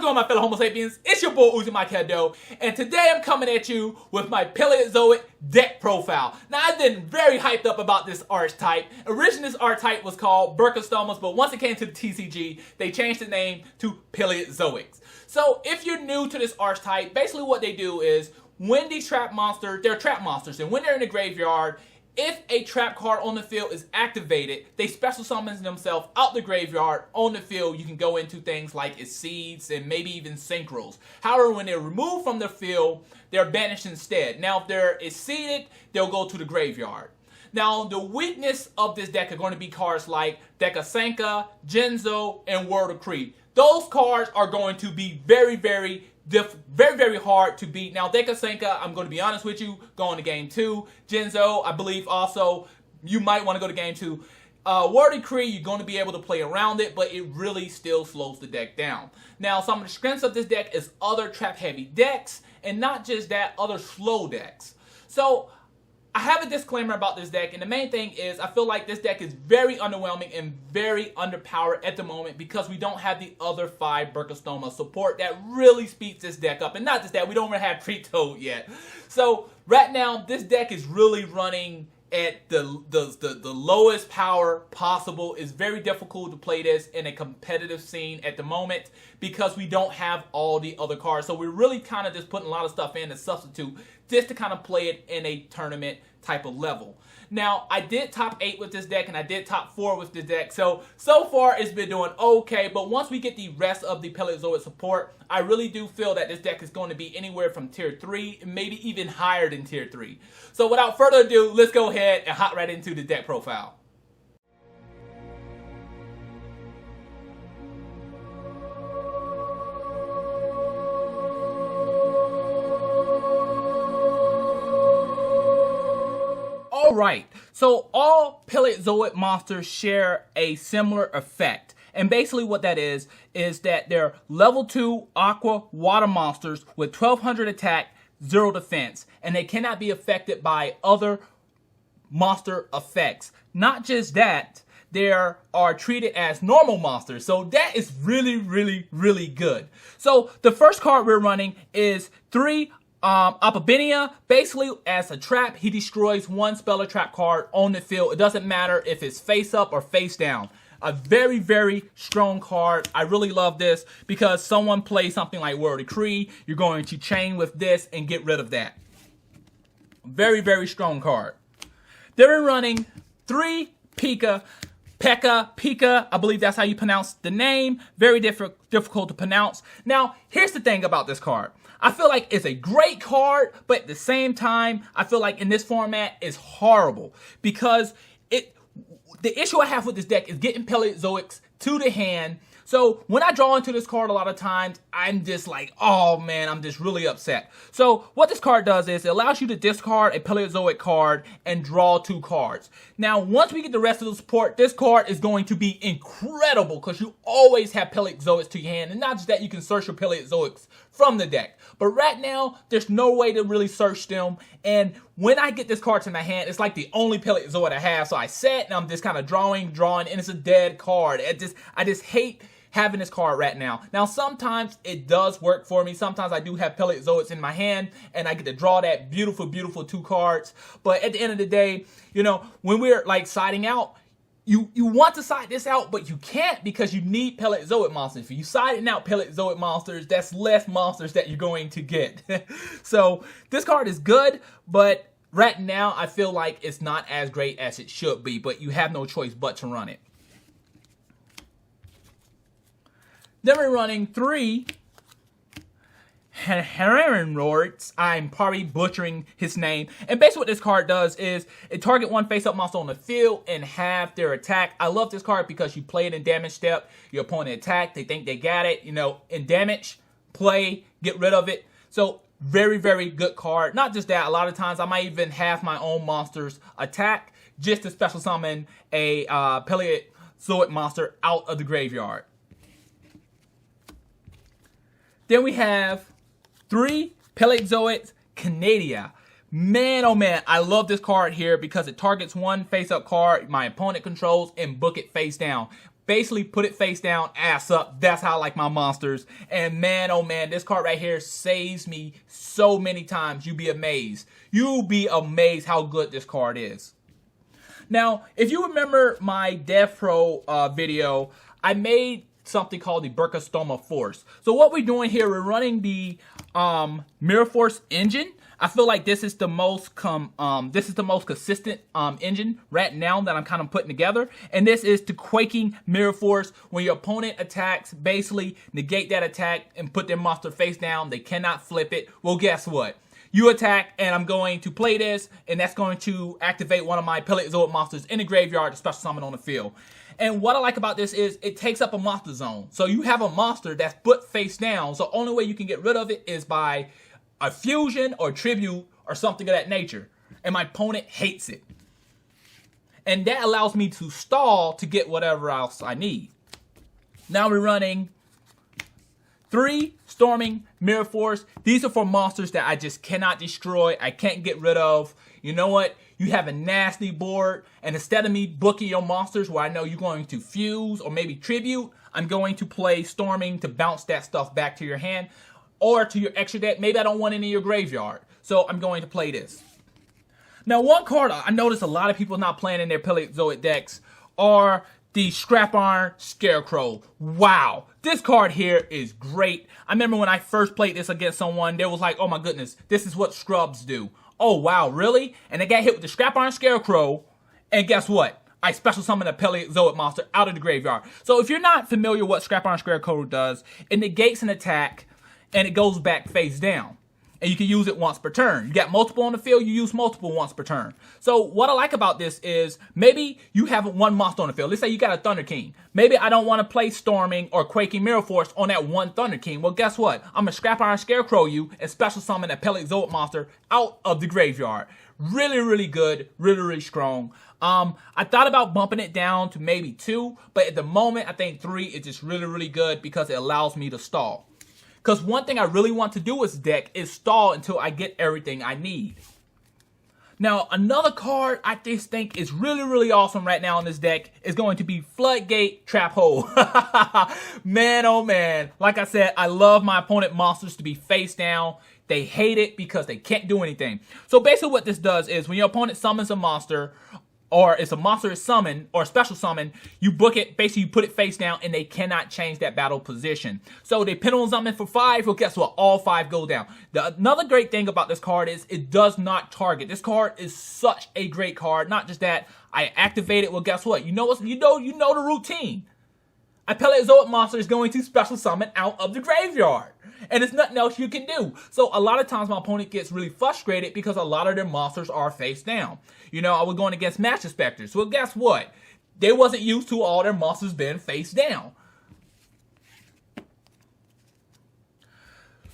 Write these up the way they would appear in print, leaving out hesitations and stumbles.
going, my fellow Homo sapiens? It's your boy Hadou, and today I'm coming at you with my Paleozoic deck profile. Now, I've been very hyped up about this archetype. Originally, this archetype was called Burkistomas, but once it came to the TCG, they changed the name to Paleozoics. So, if you're new to this archetype, basically what they do is, when these trap monsters, they're trap monsters, and when they're in the graveyard, if a trap card on the field is activated, they special summon themselves out the graveyard. On the field, you can go into things like its seeds and maybe even synchros. However, when they're removed from the field, they're banished instead. Now, if they're seeded, they'll go to the graveyard. Now, the weakness of this deck are going to be cards like Dekka, Genzo, and World of Kree. Those cards are going to be very hard to beat. Now, Dekka, I'm going to be honest with you, going to game 2. Genzo, I believe also, you might want to go to game 2. World of Kree, you're going to be able to play around it, but it really still slows the deck down. Now, some of the strengths of this deck is other trap-heavy decks, and not just that, other slow decks. So, I have a disclaimer about this deck, and the main thing is I feel like this deck is very underwhelming and very underpowered at the moment because we don't have the other 5 Burkistoma support that really speeds this deck up. And not just that, we don't even have Treat Toad yet. So right now, this deck is really running at the lowest power possible. It's very difficult to play this in a competitive scene at the moment because we don't have all the other cards. So we're really kind of just putting a lot of stuff in to substitute just to kind of play it in a tournament type of level. Now, I did top 8 with this deck and I did top 4 with this deck. So far it's been doing okay, but once we get the rest of the Paleozoic support, I really do feel that this deck is going to be anywhere from tier 3, maybe even higher than tier 3. So without further ado, let's go ahead and hop right into the deck profile. Alright, so all Paleozoic monsters share a similar effect. And basically what that is that they're level 2 aqua water monsters with 1200 attack, 0 defense. And they cannot be affected by other monster effects. Not just that, they are treated as normal monsters. So that is really good. So the first card we're running is 3 Apabenia. Basically, as a trap, he destroys 1 spell or trap card on the field. It doesn't matter if it's face up or face down. A very strong card. I really love this because someone plays something like World of Kree. You're going to chain with this and get rid of that. Very strong card. Then we're running 3 Pika, I believe that's how you pronounce the name. Very difficult to pronounce. Now, here's the thing about this card. I feel like it's a great card, but at the same time, I feel like in this format, it's horrible. Because the issue I have with this deck is getting Paleozoics to the hand. So when I draw into this card a lot of times, I'm just like, oh man, I'm just really upset. So what this card does is it allows you to discard a Paleozoic card and draw 2 cards. Now, once we get the rest of the support, this card is going to be incredible because you always have Paleozoics to your hand. And not just that, you can search your Paleozoics from the deck. But right now, there's no way to really search them. And when I get this card to my hand, it's like the only Paleozoic I have. So I sit and I'm just kind of drawing, and it's a dead card. I just hate having this card right now. Now, sometimes it does work for me. Sometimes I do have Paleozoics in my hand and I get to draw that beautiful 2 cards. But at the end of the day, you know, when we're like siding out, you want to side this out, but you can't because you need Paleozoic monsters. If you siding out Paleozoic monsters, that's less monsters that you're going to get. So this card is good, but right now I feel like it's not as great as it should be, but you have no choice but to run it. Then we're running 3 Herrenlords. I'm probably butchering his name. And basically what this card does is it target 1 face-up monster on the field and half their attack. I love this card because you play it in damage step. Your opponent attack, they think they got it. You know, in damage, play, get rid of it. So very good card. Not just that, a lot of times I might even have my own monsters attack just to special summon a Paleozoic monster out of the graveyard. Then we have 3 Paleozoic Canadia. Man, oh man, I love this card here because it targets 1 face-up card my opponent controls and book it face down. basically put it face down, ass up. That's how I like my monsters. And man, oh man, this card right here saves me so many times. You'd be amazed. You'll be amazed how good this card is. Now, if you remember my Dev Pro video, I made something called the Burkastoma Force. So what we're doing here, we're running the Mirror Force engine. I feel like this is the most consistent engine right now that I'm kind of putting together. And this is the Quaking Mirror Force. When your opponent attacks, basically negate that attack and put their monster face down. They cannot flip it. Well, guess what? You attack, and I'm going to play this, and that's going to activate one of my Paleozoic monsters in the graveyard to special summon on the field. And what I like about this is it takes up a monster zone. So you have a monster that's put face down, so only way you can get rid of it is by a fusion or tribute or something of that nature. And my opponent hates it. And that allows me to stall to get whatever else I need. Now we're running 3 Storming Mirror Force. These are for monsters that I just cannot destroy. I can't get rid of. You know what? You have a nasty board, and instead of me booking your monsters where I know you're going to fuse or maybe tribute, I'm going to play Storming to bounce that stuff back to your hand or to your extra deck. Maybe I don't want any in your graveyard, so I'm going to play this. Now, one card I noticed a lot of people not playing in their Paleozoic decks are the Scrap Iron Scarecrow. Wow, this card here is great. I remember when I first played this against someone, they was like, oh my goodness, this is what scrubs do. Oh wow, really? And they got hit with the Scrap Iron Scarecrow, and guess what? I special summon a Paleozoic monster out of the graveyard. So if you're not familiar with what Scrap Iron Scarecrow does, it negates an attack, and it goes back face down. And you can use it once per turn. You got multiple on the field, you use multiple once per turn. So what I like about this is maybe you have one monster on the field. Let's say you got a Thunder King. Maybe I don't want to play Storming or Quaking Mirror Force on that one Thunder King. Well, guess what? I'm going to Scrap Iron Scarecrow you and special summon a Paleozoic monster out of the graveyard. Really, really good. Really, really strong. I thought about bumping it down to maybe 2, but at the moment, I think 3 is just really, really good because it allows me to stall. Because one thing I really want to do with this deck is stall until I get everything I need. Now, another card I just think is really, really awesome right now in this deck is going to be Floodgate Trap Hole. Man, oh man. Like I said, I love my opponent monsters to be face down. They hate it because they can't do anything. So basically what this does is when your opponent summons a monster, or it's a monster is summoned, or special summon, you book it, basically you put it face down, and they cannot change that battle position. So they pin on something for 5, well guess what? All 5 go down. Another great thing about this card is it does not target. This card is such a great card. Not just that, I activate it, well guess what? You know the routine. A Paleozoic monster is going to special summon out of the graveyard. And there's nothing else you can do. So a lot of times my opponent gets really frustrated because a lot of their monsters are face down. You know, I was going against Master Specters. Well, guess what? They wasn't used to all their monsters being face down.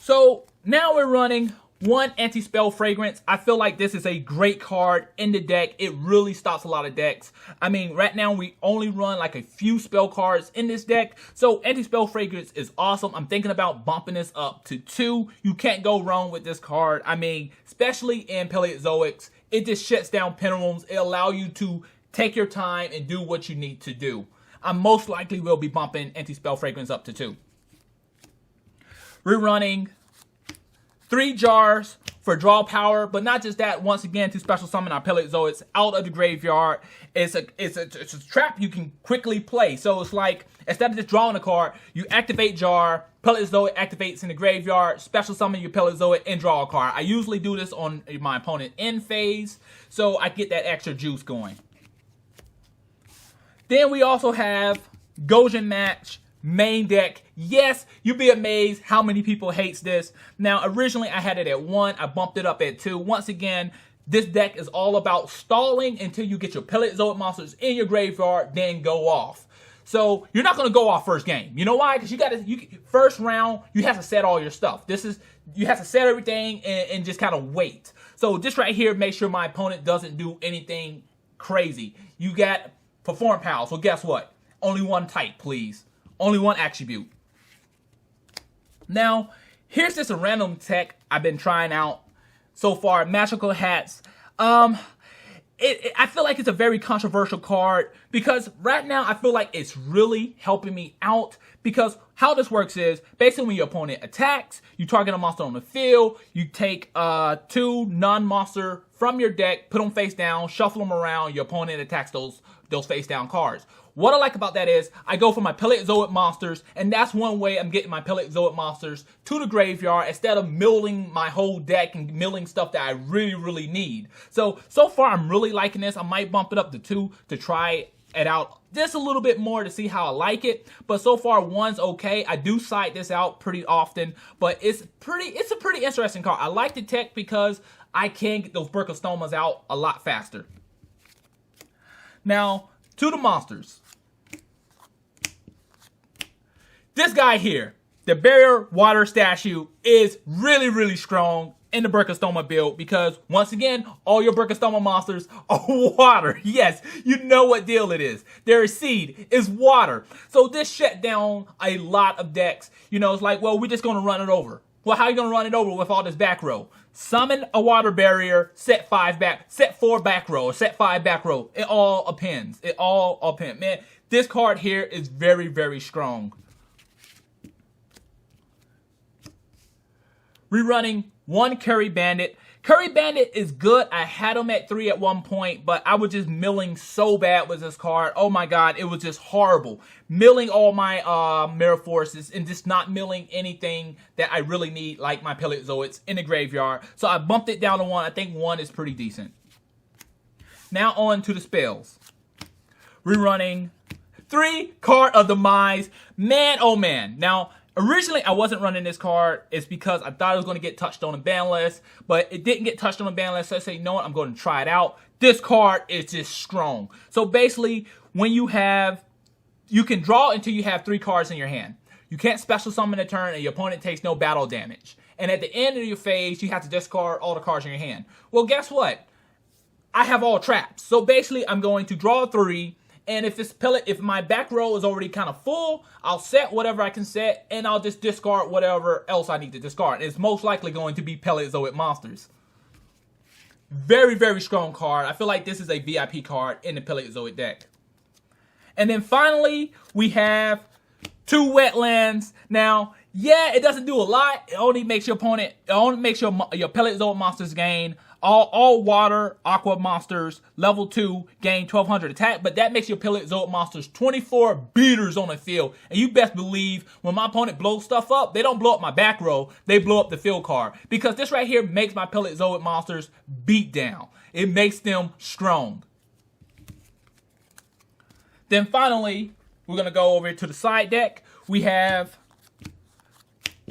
So now we're running 1 Anti-Spell Fragrance. I feel like this is a great card in the deck. It really stops a lot of decks. I mean, right now we only run like a few spell cards in this deck. So Anti-Spell Fragrance is awesome. I'm thinking about bumping this up to 2. You can't go wrong with this card. I mean, especially in Paleozoics, it just shuts down pendulums. It allows you to take your time and do what you need to do. I most likely will be bumping Anti-Spell Fragrance up to 2. We're running 3 jars for draw power, but not just that. Once again, to special summon our Paleozoics out of the graveyard. It's a trap you can quickly play. So it's like, instead of just drawing a card, you activate jar, Paleozoic activates in the graveyard, special summon your Paleozoic and draw a card. I usually do this on my opponent end phase, so I get that extra juice going. Then we also have Gojin Match main deck. Yes, you'll be amazed how many people hates this. Now, originally I had it at 1. I bumped it up at 2. Once again, this deck is all about stalling until you get your Paleozoic monsters in your graveyard, then go off. So you're not going to go off first game. You know why? Because first round, you have to set all your stuff. You have to set everything and just kind of wait. So this right here, make sure my opponent doesn't do anything crazy. You got Perform Pals. So guess what? Only 1 type, please. Only 1 attribute. Now, here's just a random tech I've been trying out so far. Magical hats. I feel like it's a very controversial card because right now I feel like it's really helping me out because how this works is basically when your opponent attacks, you target a monster on the field, you take 2 non-monster from your deck, put them face down, shuffle them around, your opponent attacks those face down cards. What I like about that is I go for my Paleozoic monsters, and that's one way I'm getting my Paleozoic monsters to the graveyard instead of milling my whole deck and milling stuff that I really need. So far I'm really liking this. I might bump it up to 2 to try it out just a little bit more to see how I like it. But so far 1's okay. I do side this out pretty often, but it's a pretty interesting card. I like the tech because I can get those Burkostomas out a lot faster. Now, to the monsters. This guy here, the Barrier Water Statue, is really strong in the Burkostoma build because, once again, all your Burkostoma monsters are water. Yes, you know what deal it is. Their seed is water. So this shut down a lot of decks. You know, it's like, well, we're just going to run it over. Well, how are you going to run it over with all this back row? Summon a water barrier, set 4 back row, or set 5 back row. It all depends. It all depends. Man, this card here is very strong. Rerunning 1 Curry Bandit. Curry Bandit is good. I had him at 3 at one point, but I was just milling so bad with this card. Oh my god, it was just horrible. Milling all my Mirror Forces and just not milling anything that I really need, like my Paleozoics in the graveyard. So I bumped it down to 1. I think 1 is pretty decent. Now on to the spells. Rerunning 3 Card of Demise. Man, oh man. Now, originally, I wasn't running this card. It's because I thought it was going to get touched on the ban list, but it didn't get touched on the ban list, so I said, you know what, I'm going to try it out. This card is just strong. So basically, when you can draw until you have 3 cards in your hand. You can't special summon a turn, and your opponent takes no battle damage. And at the end of your phase, you have to discard all the cards in your hand. Well, guess what? I have all traps. So basically, I'm going to draw 3. And if my back row is already kind of full, I'll set whatever I can set, and I'll just discard whatever else I need to discard. It's most likely going to be Paleozoic monsters. Very strong card. I feel like this is a VIP card in the Paleozoic deck. And then finally, we have 2 Wetlands. Now, yeah, it doesn't do a lot. It only makes your Paleozoic monsters gain all water aqua monsters level 2 gain 1200 attack, but that makes your Paleozoic monsters 24 beaters on the field. And you best believe when my opponent blows stuff up, they don't blow up my back row, they blow up the field card, because this right here makes my Paleozoic monsters beat down. It makes them strong. Then finally, we're going to go over to the side deck. We have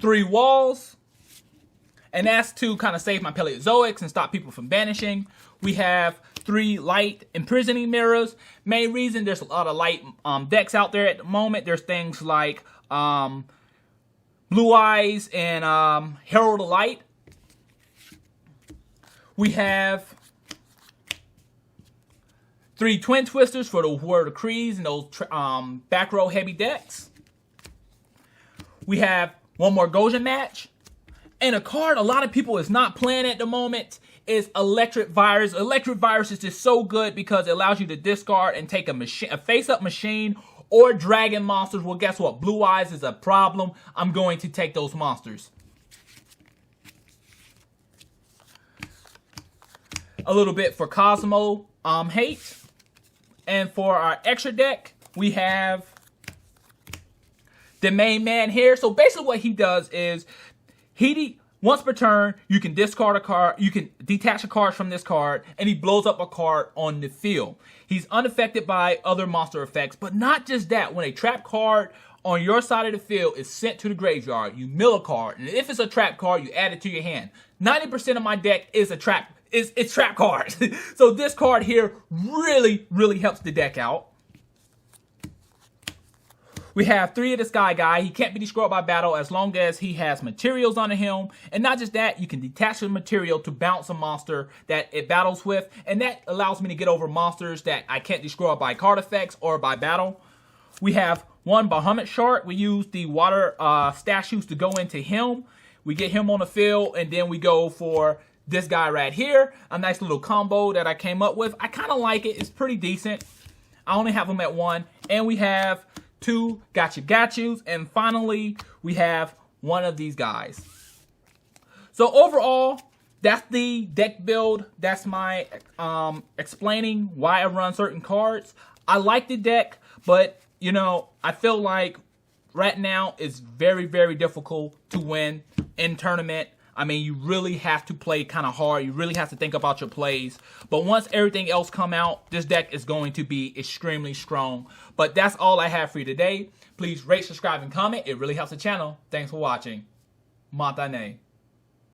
3 walls. And that's to kind of save my Paleozoics and stop people from banishing. We have 3 light imprisoning mirrors. Main reason, there's a lot of light decks out there at the moment. There's things like Blue Eyes and Herald of Light. We have 3 Twin Twisters for the Word of Crees and those back row heavy decks. We have 1 more Gojin match. And a card a lot of people is not playing at the moment is Electric Virus. Electric Virus is just so good because it allows you to discard and take a face-up machine or dragon monsters. Well, guess what? Blue Eyes is a problem. I'm going to take those monsters. A little bit for Cosmo hate. And for our extra deck, we have the main man here. So basically what he does is once per turn, you can discard a card, you can detach a card from this card, and he blows up a card on the field. He's unaffected by other monster effects, but not just that. When a trap card on your side of the field is sent to the graveyard, you mill a card, and if it's a trap card, you add it to your hand. 90% of my deck is a trap. It's trap cards. So this card here really helps the deck out. We have 3 of the Sky Guy. He can't be destroyed by battle as long as he has materials on him. And not just that, you can detach the material to bounce a monster that it battles with. And that allows me to get over monsters that I can't destroy by card effects or by battle. We have 1 Bahamut Shark. We use the water statues to go into him. We get him on the field, and then we go for this guy right here, a nice little combo that I came up with. I kind of like it. It's pretty decent. I only have them at 1. And we have 2 gotchas. And finally, we have one of these guys. So overall, that's the deck build. That's my explaining why I run certain cards. I like the deck, but, you know, I feel like right now it's very, very difficult to win in tournament. I mean, you really have to play kind of hard. You really have to think about your plays. But once everything else come out, this deck is going to be extremely strong. But that's all I have for you today. Please rate, subscribe, and comment. It really helps the channel. Thanks for watching. Matane.